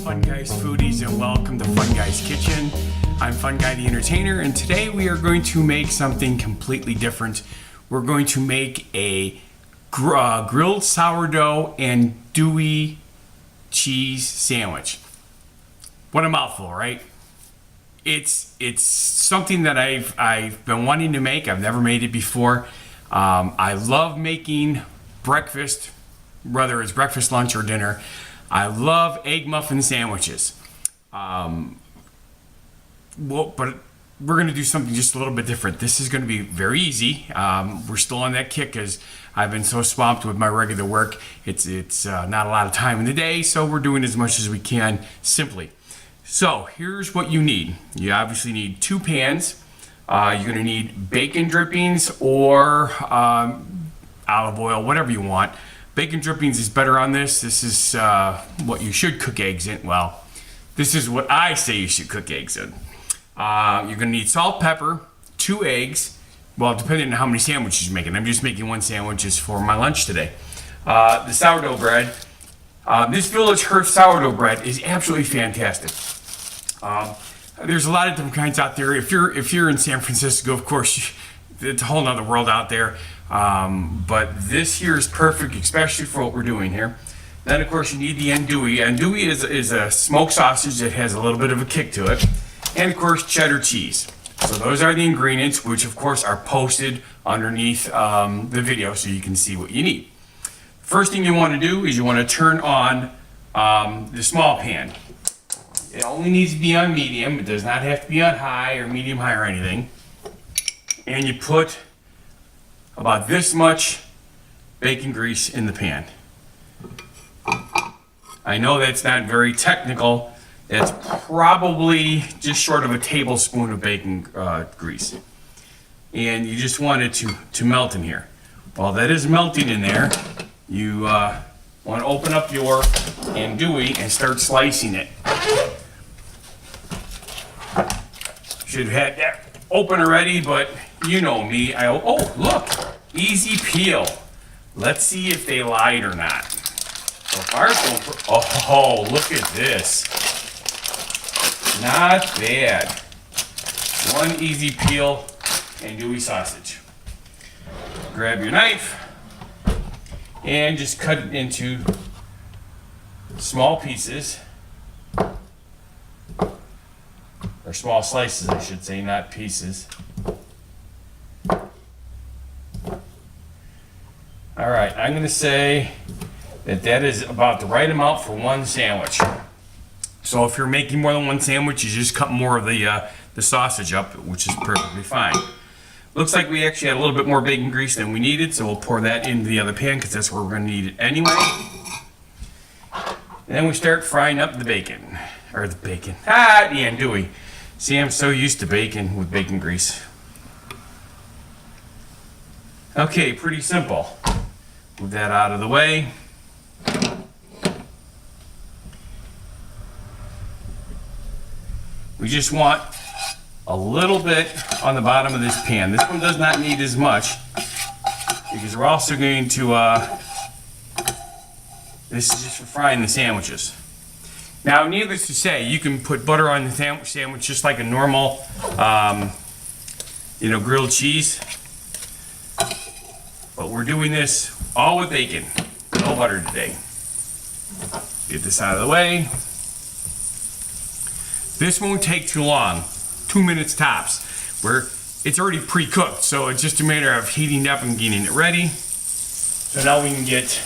Fun Guys foodies, and welcome to Fun Guy's Kitchen. I'm Fun Guy the Entertainer, and today we are going to make something completely different. We're going to make a grilled sourdough and andouille cheese sandwich. What a mouthful, right? It's something that I've been wanting to make. I've never made it before. I love making breakfast, whether it's breakfast, lunch, or dinner. I love egg muffin sandwiches. But we're going to do something just a little bit different. This is going to be very easy. We're still on that kick because I've been so swamped with my regular work. It's not a lot of time in the day, so we're doing as much as we can simply. So here's what you need. You obviously need 2 pans. You're going to need bacon drippings or olive oil, whatever you want. Bacon drippings is better on this. This is what you should cook eggs in. Well, this is what I say you should cook eggs in. You're going to need salt, pepper, 2 eggs. Well, depending on how many sandwiches you're making. I'm just making 1 sandwich for my lunch today. The sourdough bread. This Village Hearth sourdough bread is absolutely fantastic. There's a lot of different kinds out there. If you're in San Francisco, of course, it's a whole nother world out there. But this here is perfect, especially for what we're doing here. Then, of course, you need the andouille. Andouille is a smoked sausage that has a little bit of a kick to it. And, of course, cheddar cheese. So those are the ingredients, which, of course, are posted underneath the video so you can see what you need. First thing you want to do is you want to turn on the small pan. It only needs to be on medium. It does not have to be on high or medium high or anything. And you put about this much bacon grease in the pan. I know that's not very technical. It's probably just short of a tablespoon of bacon grease. And you just want it to melt in here. While that is melting in there, you want to open up your andouille and start slicing it. Should have had that open already, but you know me. Oh, look, easy peel. Let's see if they lied or not. So far, oh, look at this. Not bad. 1 easy peel andouille sausage. Grab your knife and just cut it into small pieces. Or small slices, I should say, not pieces. All right, I'm going to say that is about the right amount for 1 sandwich. So if you're making more than 1 sandwich, you just cut more of the sausage up, which is perfectly fine. Looks like we actually had a little bit more bacon grease than we needed, so we'll pour that into the other pan because that's where we're going to need it anyway. And then we start frying up the bacon. Or the andouille. See, I'm so used to bacon with bacon grease. Okay, pretty simple. Move that out of the way. We just want a little bit on the bottom of this pan. This one does not need as much because we're also going to, this is just for frying the sandwiches. Now, needless to say, you can put butter on the sandwich just like a normal, grilled cheese. But we're doing this all with bacon, no butter today. Get this out of the way. This won't take too long, 2 minutes tops. It's already pre-cooked, so it's just a matter of heating it up and getting it ready. So now we can get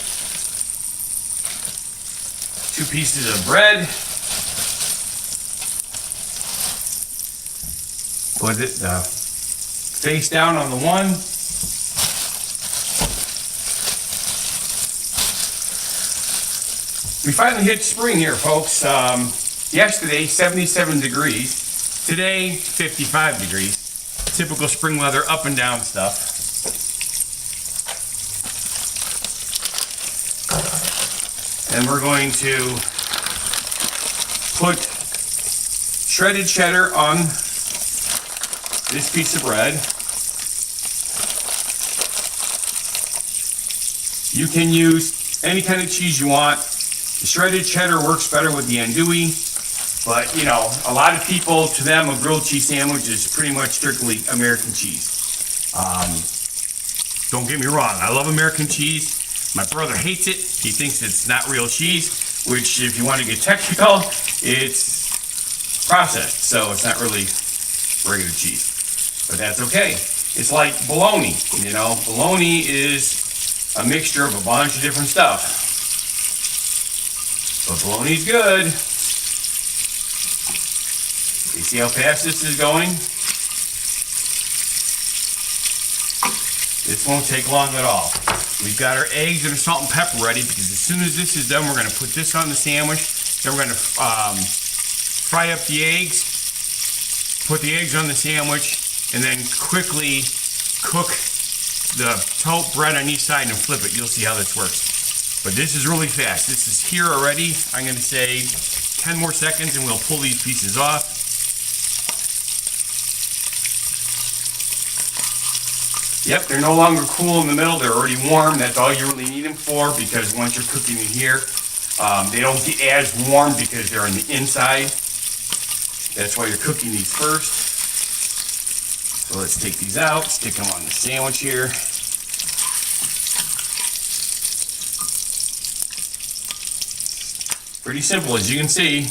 2 pieces of bread. Put it face down on the one. We finally hit spring here, folks. Yesterday, 77 degrees. Today, 55 degrees. Typical spring weather, up and down stuff. And we're going to put shredded cheddar on this piece of bread. You can use any kind of cheese you want. The shredded cheddar works better with the andouille, but you know, a lot of people, to them, a grilled cheese sandwich is pretty much strictly American cheese. Don't get me wrong, I love American cheese. My brother hates it. He thinks it's not real cheese, which, if you want to get technical, it's processed, so it's not really regular cheese. But that's okay. It's like bologna, you know. Bologna is a mixture of a bunch of different stuff. But bologna's good. You see how fast this is going? This won't take long at all. We've got our eggs and our salt and pepper ready, because as soon as this is done, we're going to put this on the sandwich. Then we're going to fry up the eggs, put the eggs on the sandwich, and then quickly cook the toast bread on each side and flip it. You'll see how this works. But this is really fast. This is here already. I'm going to say 10 more seconds and we'll pull these pieces off. Yep, they're no longer cool in the middle. They're already warm. That's all you really need them for, because once you're cooking in here, they don't get as warm because they're on the inside. That's why you're cooking these first. So let's take these out, stick them on the sandwich here. Pretty simple, as you can see.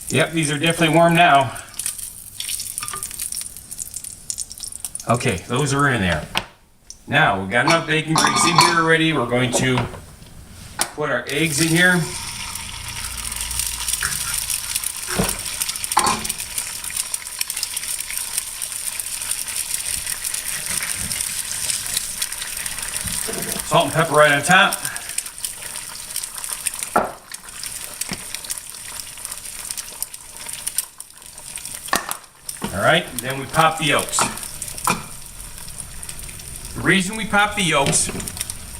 Yep, these are definitely warm now. Okay, those are in there. Now, we've got enough bacon grease in here already. We're going to put our eggs in here. Salt and pepper right on top. All right, then we pop the yolks. The reason we pop the yolks,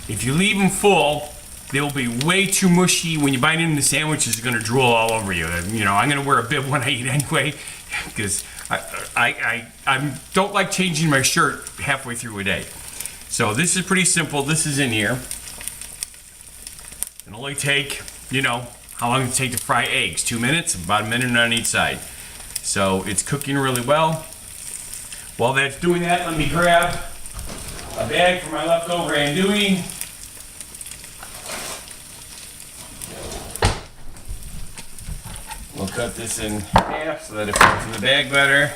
if you leave them full, they'll be way too mushy. When you bite into the sandwich, it's gonna drool all over you. You know, I'm gonna wear a bib when I eat anyway, because I don't like changing my shirt halfway through a day. So this is pretty simple. This is in here. It'll only take, you know, how long does it take to fry eggs? 2 minutes? About a minute on each side. So it's cooking really well. While that's doing that, let me grab a bag for my leftover andouille. We'll cut this in half so that it fits in the bag better.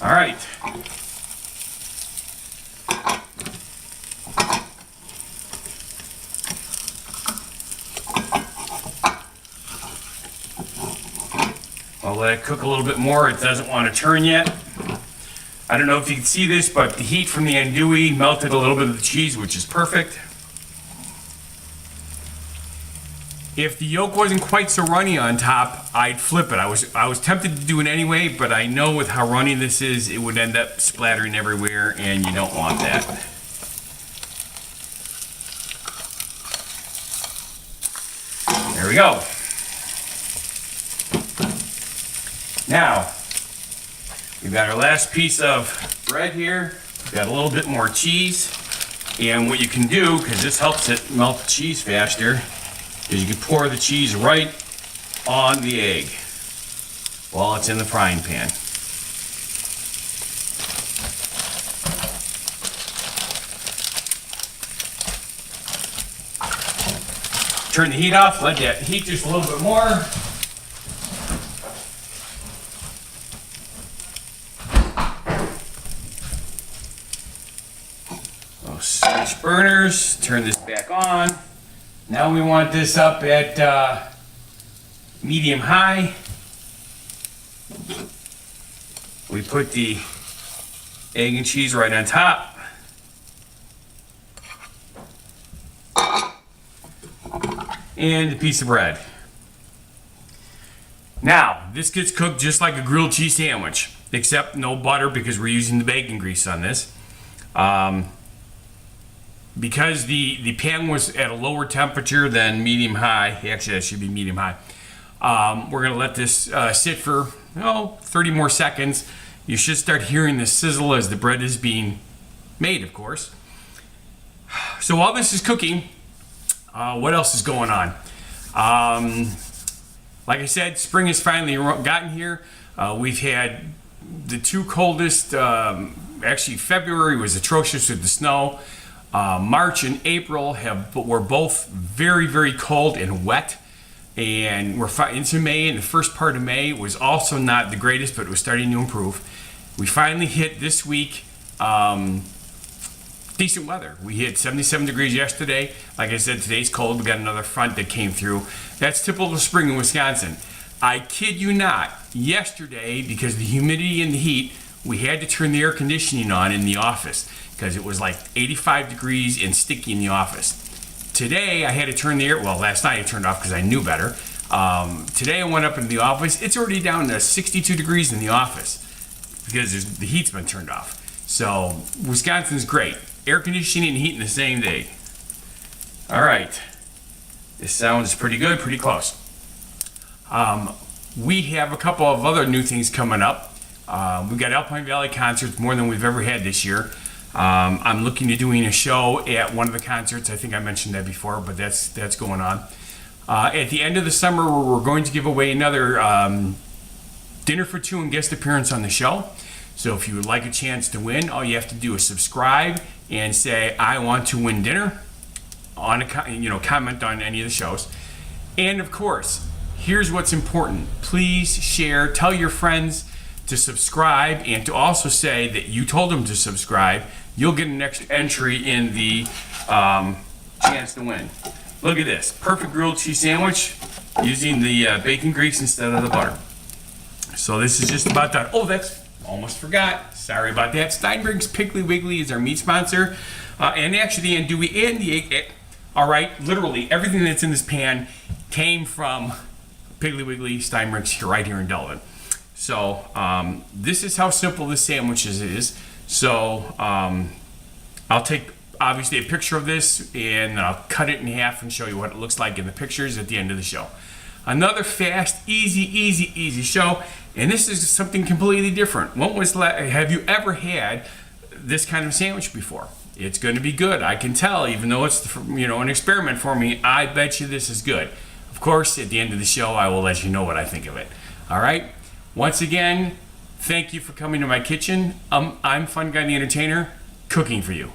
All right. I'll let it cook a little bit more. It doesn't want to turn yet. I don't know if you can see this, but the heat from the andouille melted a little bit of the cheese, which is perfect. If the yolk wasn't quite so runny on top, I'd flip it. I was tempted to do it anyway, but I know with how runny this is, it would end up splattering everywhere, and you don't want that. There we go. Now, we've got our last piece of bread here. We've got a little bit more cheese. And what you can do, because this helps it melt the cheese faster, is you can pour the cheese right on the egg while it's in the frying pan. Turn the heat off, let that heat just a little bit more. Switch burners, turn this back on. Now we want this up at medium high. We put the egg and cheese right on top. And a piece of bread. Now, this gets cooked just like a grilled cheese sandwich, except no butter because we're using the bacon grease on this. Because the pan was at a lower temperature than medium high, actually that should be medium high, We're gonna let this sit for 30 more seconds. You should start hearing the sizzle as the bread is being made, of course. So while this is cooking, what else is going on? Like I said, spring has finally gotten here. We've had the two coldest, actually February was atrocious with the snow. March and April were both very, very cold and wet. And we're into May, and the first part of May was also not the greatest, but it was starting to improve. We finally hit this week decent weather. We hit 77 degrees yesterday. Like I said, today's cold. We got another front that came through. That's typical of spring in Wisconsin. I kid you not, yesterday, because of the humidity and the heat, we had to turn the air conditioning on in the office because it was like 85 degrees and sticky in the office. Today, I had to turn the air, last night I turned it off because I knew better. Today I went up into the office. It's already down to 62 degrees in the office because the heat's been turned off. So, Wisconsin's great. Air conditioning and heat in the same day. All right. This sounds pretty good, pretty close. We have a couple of other new things coming up. We've got Alpine Valley concerts, more than we've ever had this year. I'm looking at doing a show at one of the concerts. I think I mentioned that before, but that's going on. At the end of the summer, we're going to give away another dinner for two and guest appearance on the show. So if you would like a chance to win, all you have to do is subscribe and say, I want to win dinner, comment on any of the shows. And of course, here's what's important. Please share, tell your friends to subscribe, and to also say that you told them to subscribe. You'll get an extra entry in the chance to win. Look at this, perfect grilled cheese sandwich using the bacon grease instead of the butter. So this is just about done. Oh, that's almost forgot. Sorry about that. Steinberg's Piggly Wiggly is our meat sponsor. And actually the andouille and the egg. All right, literally everything that's in this pan came from Piggly Wiggly, Steinberg's right here in Delvin. So this is how simple this sandwich is. So I'll take obviously a picture of this and I'll cut it in half and show you what it looks like in the pictures at the end of the show. Another fast, easy show, and this is something completely different. Have you ever had this kind of sandwich before? It's going to be good. I can tell, even though it's an experiment for me. I bet you this is good. Of course, at the end of the show, I will let you know what I think of it. All right. Once again, thank you for coming to my kitchen. I'm Funguy the Entertainer, cooking for you.